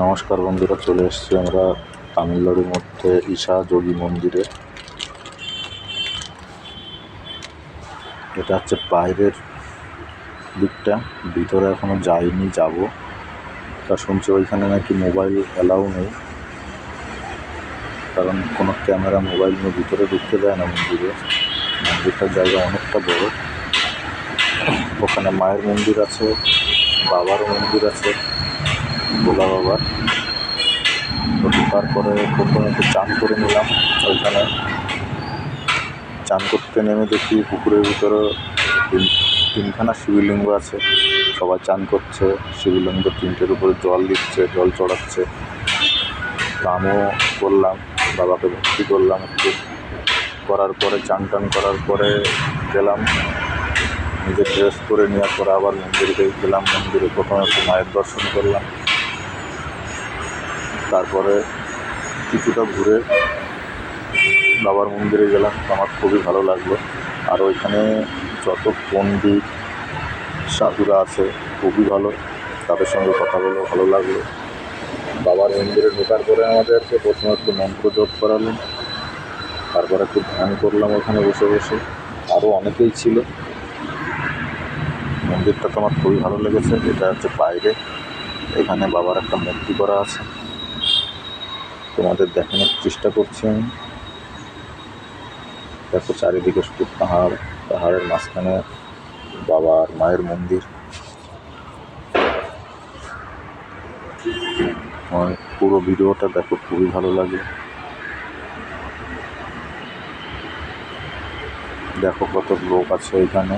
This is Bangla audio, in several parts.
নমস্কার বন্ধুরা, চলে এসেছি আমরা তামিলনাড়ুর মধ্যে ঈশা যোগী মন্দিরে। এটা হচ্ছে বাইরের দিকটা, ভিতরে এখনো যাইনি, যাব। তা শুনছি ওইখানে নাকি মোবাইল অ্যালাউ নেই, কারণ কোনো ক্যামেরা মোবাইল নিয়ে ভিতরে ঢুকতে দেয় না মন্দিরে। মন্দিরটার জায়গা অনেকটা বড়। ওখানে মায়ের মন্দির আছে, বাবারও মন্দির আছে, ভোলা বাবার। তো তারপরে প্রথমে একটু চান করে নিলাম। ওইখানে চান করতে নেমে দেখি পুকুরের ভিতরে তিনখানা শিবলিঙ্গ আছে, সবাই চান করছে। শিবলিঙ্গ তিনটের উপরে জল দিচ্ছে, জল চড়াচ্ছে। তো আমিও করলাম, বাবাকে ভক্তি করলাম একটু। করার পরে চান টান করার পরে গেলাম, নিজের ড্রেস করে নেওয়ার পরে আবার মন্দিরে গেলাম। মন্দিরে প্রথমে একটু মায়ের দর্শন করলাম, তারপরে কিছুটা ঘুরে বাবার মন্দিরে গেলাম। আমার খুবই ভালো লাগলো। আর ওইখানে যত পণ্ডিত সাধুরা আছে খুবই ভালো, তাদের সঙ্গে কথা বলে ভালো লাগলো। বাবার মন্দিরে ঢোকার পরে আমাদেরকে প্রথমে একটু মন্ত্র জপ করালেন, তারপরে একটু ধ্যান করলাম ওখানে বসে বসে। আরও অনেকেই ছিল। মন্দিরটা তো আমার খুবই ভালো লেগেছে। এটা হচ্ছে বাইরে, এখানে বাবার একটা মূর্তি করা আছে, তোমাদের দেখানোর চেষ্টা করছি আমি। দেখো চারিদিকে শুধু পাহাড়, পাহাড়ের মাঝখানে বাবা আর মায়ের মন্দির। পুরো ভিডিওটা দেখো, খুবই ভালো লাগে। দেখো কত লোক আছে এখানে,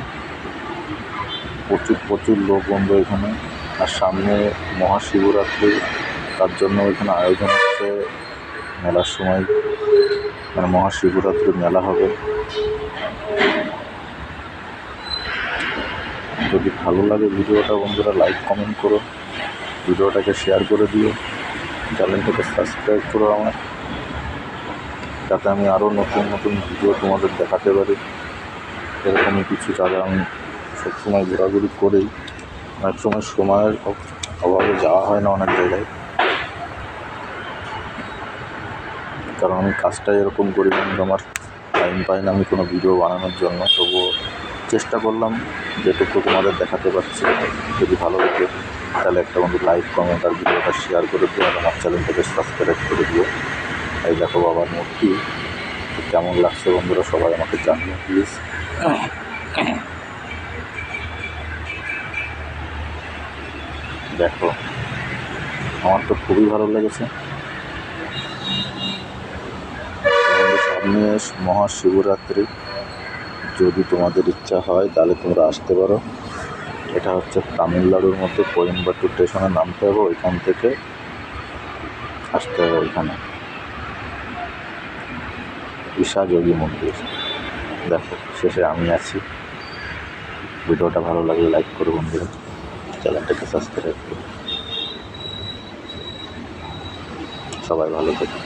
প্রচুর লোক বন্ধু এখানে। আর সামনে মহাশিবরাত্রি, তার জন্য এখানে আয়োজন হচ্ছে মেলার সময়, মানে মহাশিবরাত্রির মেলা হবে। যদি ভালো লাগে ভিডিওটা বন্ধুরা, লাইক কমেন্ট করো, ভিডিওটাকে শেয়ার করে দিও, চ্যানেলটাকে সাবস্ক্রাইব করো আমার, যাতে আমি আরও নতুন নতুন ভিডিও তোমাদের দেখাতে পারি। এরকমই কিছু জায়গা আমি সবসময় ঘোরাঘুরি করেই, অনেক সময়ের অভাবে যাওয়া হয় না অনেক জায়গায়, কারণ আমি কাজটাই এরকম করি। কিন্তু আমার টাইম পাই না আমি কোনো ভিডিও বানানোর জন্য। তবুও চেষ্টা করলাম যেটুকু তোমাদের দেখাতে পারছি। যদি ভালো লাগে তাহলে একটা বন্ধু লাইক কমেন্ট আর ভিডিওটা শেয়ার করে দিও, আর আমার চ্যানেলটাকে সাবস্ক্রাইব করে দিও। এই দেখো বাবার মূর্তি, কেমন লাগছে বন্ধুরা সবাই আমাকে জানিও প্লিজ। দেখো আমার তো খুবই ভালো লেগেছে। সামনে মহাশিবরাত্রি, যদি তোমাদের ইচ্ছা হয় তাহলে তোমরা আসতে পারো। এটা হচ্ছে তামিলনাড়ুর মধ্যে কোয়েম্বাটুর স্টেশনে নামতে হবে, ওইখান থেকে আসতে হবে ওইখানে ঈশা যোগী মন্দির। দেখো শেষে আমি আছি। ভিডিওটা ভালো লাগলে লাইক করো বন্ধুরা, চ্যানেলটাকে সাবস্ক্রাইব করো। সবাই ভালো থেকো।